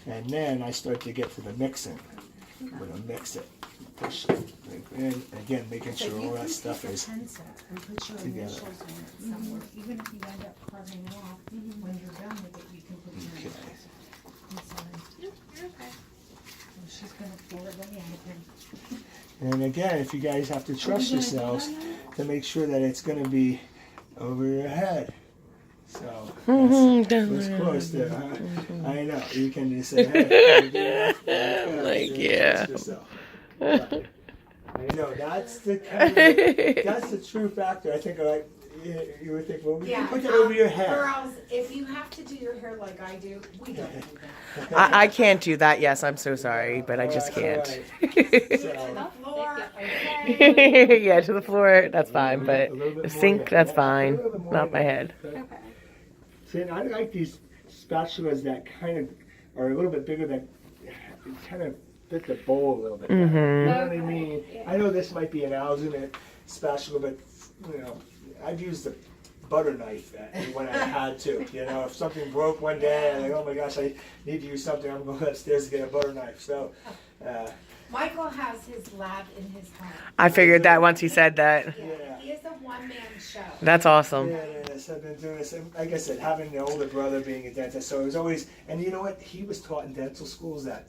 And then I start to get to the mixing. I'm gonna mix it, push it, and again, making sure all that stuff is pencil and put your together. initials on it somewhere. Even if you end up carving it off, when you're done with it, you can put your Okay. initials inside. You're okay. And she's gonna pour it in anything. And again, if you guys have to trust yourselves to make sure that it's gonna be over your head. So that's close there, huh? I know. You can just say, hey, Like, yeah. trust yourself. But I know that's the kind of, that's the true factor. I think like you would think, well, we can put that over your head. Girls, if you have to do your hair like I do, we don't do that. I can't do that. Yes, I'm so sorry, but I just can't. So, The floor, okay. Yeah, to the floor, that's fine, but a little bit the more sink, than- that's a fine. little bit more Not my than- head. Okay. See, and I like these spatulas that kind of are a little bit bigger that kind of fit the bowl a little bit better. You know what I mean? I know this might be an Alzheimer spatula, but you know, I've used the butter knife when I had to. You know, if something broke one day, I'm like, oh my gosh, I need to use something. I'm going upstairs to get a butter knife. So, Michael has his lab in his home. I figured that once he said that. Yeah. He is a one-man show. That's awesome. Yes, I've been doing this. And like I said, having the older brother being a dentist, so it was always, and you know what? He was taught in dental schools that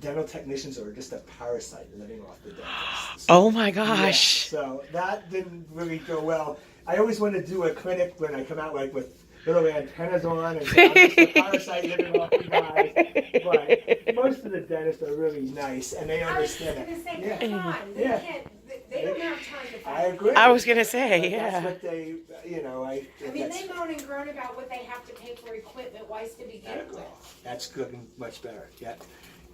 dental technicians are just a parasite living off the dentist. Oh my Yeah, gosh. so that didn't really go well. I always wanted to do a clinic when I come out like with little antennas on and I'm just a parasite living off you guys. But most of the dentists are really nice and they I was just understand gonna it. say, Yeah. come on, they Yeah. can't, they don't have time to I find. agree. I was gonna say, But yeah. That's what they, you know, I mean, that's, they moan and groan about what they have to pay for equipment, wise to begin with. that's good and much better. Yeah.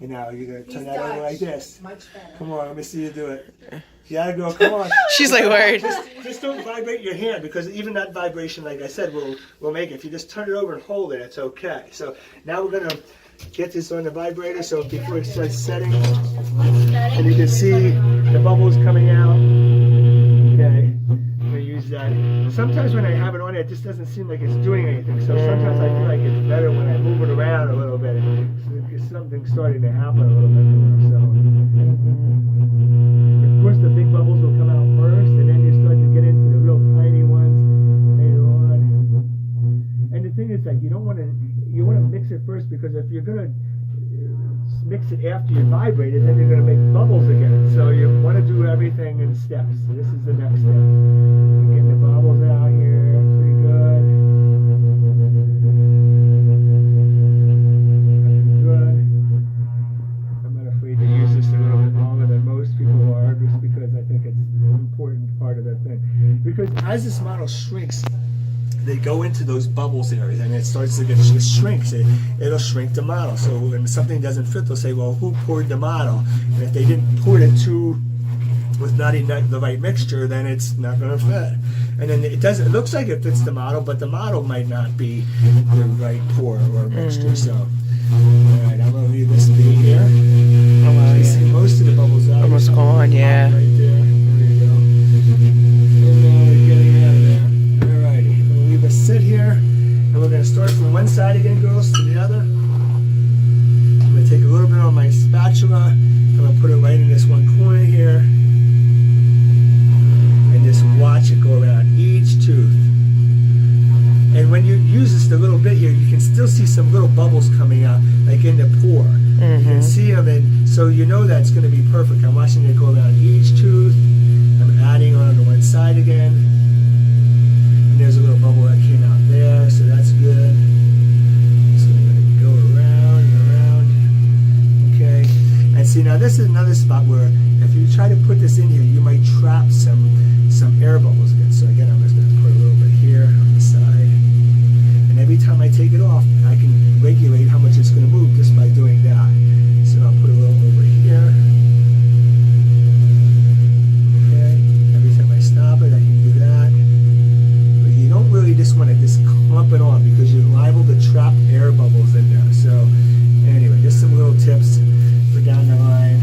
You know, you're going to turn He's that over like Dutch. this. Much better. Come on, let me see you do it. Yeah, girl, come on. She's like, word. Just don't vibrate your hand because even that vibration, like I said, will make it. If you just turn it over and hold it, it's okay. So now we're gonna get this on the vibrator. So before it starts setting, and you can see the bubbles coming out. Okay, I'm gonna use that. Sometimes when I have it on, it just doesn't seem like it's doing anything. So sometimes I feel like it's better when I move it around a little bit. Something's starting to happen a little bit more. So. Of course, the big bubbles will come out first, and then you start to get into the real tiny ones later on. And the thing is that you want to mix it first because if you're gonna mix it after you vibrate it, then you're gonna make bubbles again. So you want to do everything in steps. So this is the next step. Getting the bubbles out here, pretty good. I'm not afraid to use this a little bit longer than most people are, just because I think it's an important part of that thing. Because as this model shrinks, they go into those bubbles areas, and it starts to get shrinks. It'll shrink the model. So when something doesn't fit, they'll say, "Well, who poured the model?" And if they didn't pour it with not the right mixture, then it's not going to fit. And then it doesn't. It looks like it fits the model, but the model might not be the right pour or mixture. So, all right, I'm going to leave this be here. You see most of the bubbles out. Almost gone, yeah. Right there. There you go. And now we're getting out of there. Alrighty. We'll leave it sit here. And we're going to start from one side again, girls, to the other. I'm going to take a little bit on my spatula. I'm going to put it right in this one corner here. And just watch it go around each tooth. And when you use this a little bit here, you can still see some little bubbles coming out, like in the pour. You can see them, and so you know that's going to be perfect. I'm watching it go around each tooth. I'm adding on the one side again. And there's a little bubble that came out there, so that's good. Just going to let it go around and around. Okay. And see, now this is another spot where if you try to put this in here, you might trap some air bubbles again. So again, I'm just going to put a little bit here on the side. And every time I take it off, I can regulate how much it's going to move just by doing that. So I'll put a little over here. Okay. Every time I stop it, I can do that. But you don't really just want to just clump it on because you're liable to trap air bubbles in there. So anyway, just some little tips for down the line.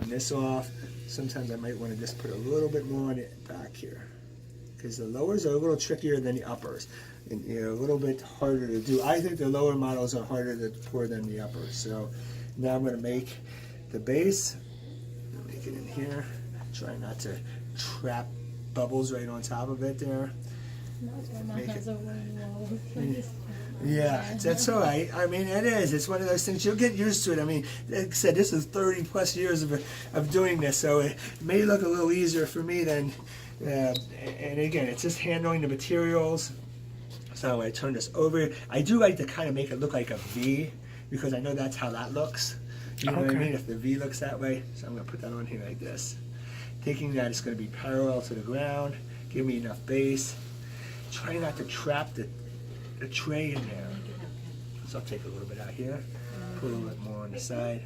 Turn this off. Sometimes I might want to just put a little bit more on it back here, because the lowers are a little trickier than the uppers. and a little bit harder to do. I think the lower models are harder to pour than the upper. So now I'm going to make the base. Make it in here. Try not to trap bubbles right on top of it there. Make it- Yeah, that's all right. I mean, it is. It's one of those things. You'll get used to it. I mean, like I said, this is 30 plus years of doing this, so it may look a little easier for me than. And again, it's just handling the materials. So I turn this over. I do like to kind of make it look like a V because I know that's how that looks. You know what I Okay. mean? If the V looks that way, so I'm going to put that on here like this. Thinking that it's going to be parallel to the ground, give me enough base. Try not to trap the tray in there. So I'll take a little bit out here, put a little bit more on the side,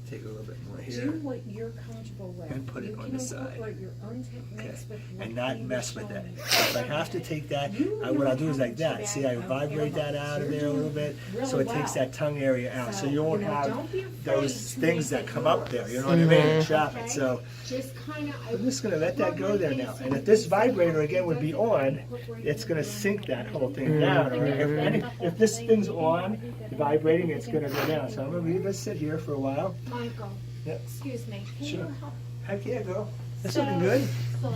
take a little bit more Do here, what you're comfortable with. and put it You on can the side. incorporate your own techniques with what And not you mess were with that. shown. If I have to take that, what I'll do is like that. See, I vibrate that out of there a little bit, so it takes that tongue area out, so you won't have those things that come up there. You know what I mean? And trap it. So Just kind of. I'm just gonna let that go there now. And if this vibrator again would be on, it's gonna sink that whole thing down. Or if this thing's on, vibrating, it's gonna go down. So I'm gonna leave it sit here for a while. Michael, Yep. excuse me. Can Sure. you help? Heck yeah, go. That's looking good.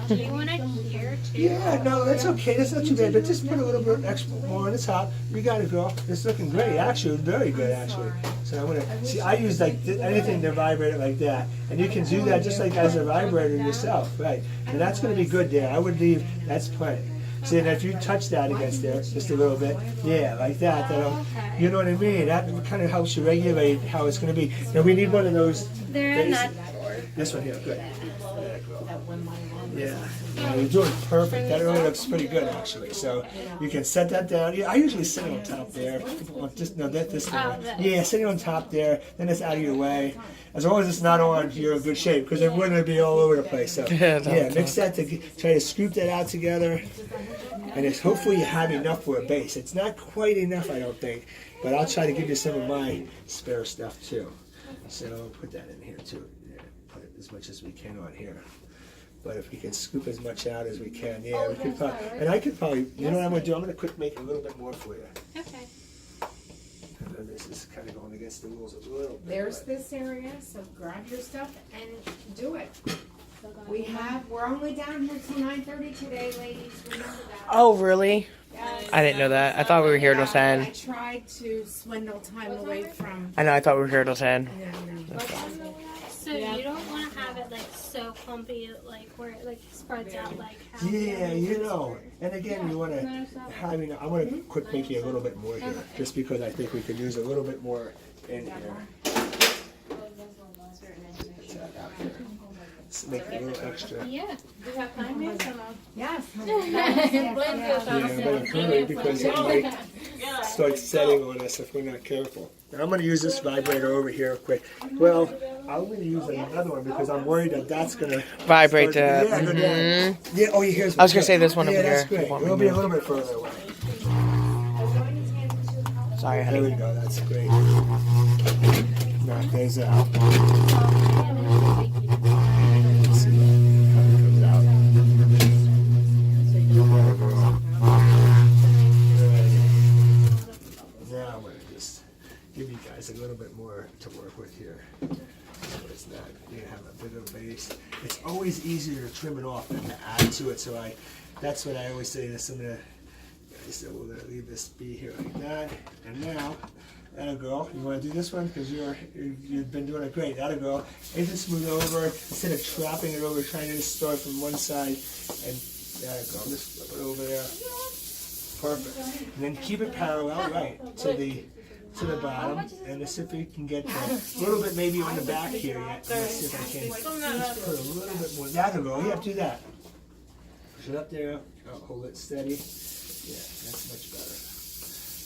Do you want to hear too? Yeah, no, that's okay. That's not too bad. But just put a little bit extra more on the top. You got it, girl. It's looking great. Actually, very good, actually. So I'm gonna see. I use like anything to vibrate it like that, and you can do that just like as a vibrator yourself, right? And that's gonna be good there. I would leave. That's plenty. See, and if you touch that against there, just a little bit, yeah, like that. That'll, you know what I mean? That kind of helps you regulate how it's gonna be. Now we need one of those. They're not. This one here, good. There you go. Yeah, you're doing perfect. That really looks pretty good, actually. So you can set that down. Yeah, I usually sit it on top there. Just no, this thing. Yeah, sitting on top there. Then it's out of your way. As long as it's not on, you're in good shape because it wouldn't be all over the place. So Yeah, yeah, mix that to try to scoop that out together. And it's hopefully you have enough for a base. It's not quite enough, I don't think, but I'll try to give you some of my spare stuff too. So I'll put that in here too. Yeah, put it as much as we can on here. But if we can scoop as much out as we can, yeah, we could probably, and I could probably, you know what I'm gonna do? I'm gonna quick make a little bit more for you. Okay. And then this is kind of going against the rules a little bit. There's but- this area, so grab your stuff and do it. We're only down here till 9:30 today, ladies, remember that. Oh, really? Yes. I didn't know that. I thought we were here till I 10. tried to swindle time away from. I know, I thought we were here till 10. So you don't want to have it like so clumpy, like where it like spreads out like how. Yeah, you know, and again, you wanna have, you know, I wanna quick make you a little bit more here, just because I think we could use a little bit more in here. Let's make it a little extra. Yeah. Do you have time, Miss? Yes. Yeah, but hurry because it might start setting on us if we're not careful. Now I'm going to use this vibrator over here quick. Well, I'm going to use another one because I'm worried that that's going to Vibrate start, the. yeah, go down. Yeah, oh, here's I was gonna say this one yeah, over that's here. great. You want me It'll to be a move? little bit further away. Sorry, There we honey. go. That's great. Knock those out. Let's see how it comes out. Now I'm going to just give you guys a little bit more to work with here. So it's not, you have a bigger base. It's always easier to trim it off than to add to it. So that's what I always say to some of the guys. So we're going to leave this be here like that. And now, that'll go. You want to do this one? Because you've been doing it great. That'll go. And just move it over. Instead of trapping it over, trying to just start from one side. And that'll go. Just flip it over there. Perfect. And then keep it parallel, right, to the bottom. And let's see if we can get a little bit maybe on the back here yet. Let's see if I can just put a little bit more. That'll go. Yeah, do that. Push it up there. Oh, hold it steady. Yeah, that's much better.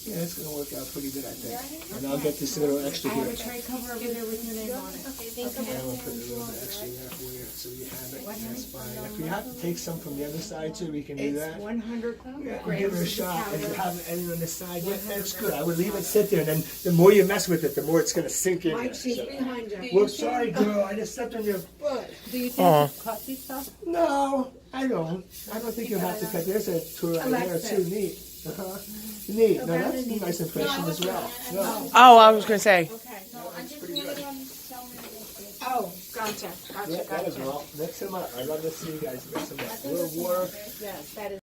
Yeah, it's going to work out pretty good, I think. And I'll get this little extra I here. have a tray cover over there with your name on it. Okay, thank And you. I'm going to put a little bit extra there for you so you have it. That's fine. If we have to take some from the other side too, we can do It's that. 100 Yeah, grams. give it a of shot and powder. have it on the side. Yeah, that's good. I would leave it sit there, and then the more you mess with it, the more it's going to sink in there. Mike, she's So- behind you. Well, sorry, girl. I just stepped on your foot. Do you think Aw. you cut these stuff? No, I don't. I don't think you'll have to cut. There's a tool right there Alexis. too neat. Neat. No, that's a nice impression as well. No. Oh, I was gonna say. Okay. Pretty good. Oh, gotcha, Yeah, that is gotcha. well. Mix them up. I love to see you guys mix them up. A little water. Yes, that is.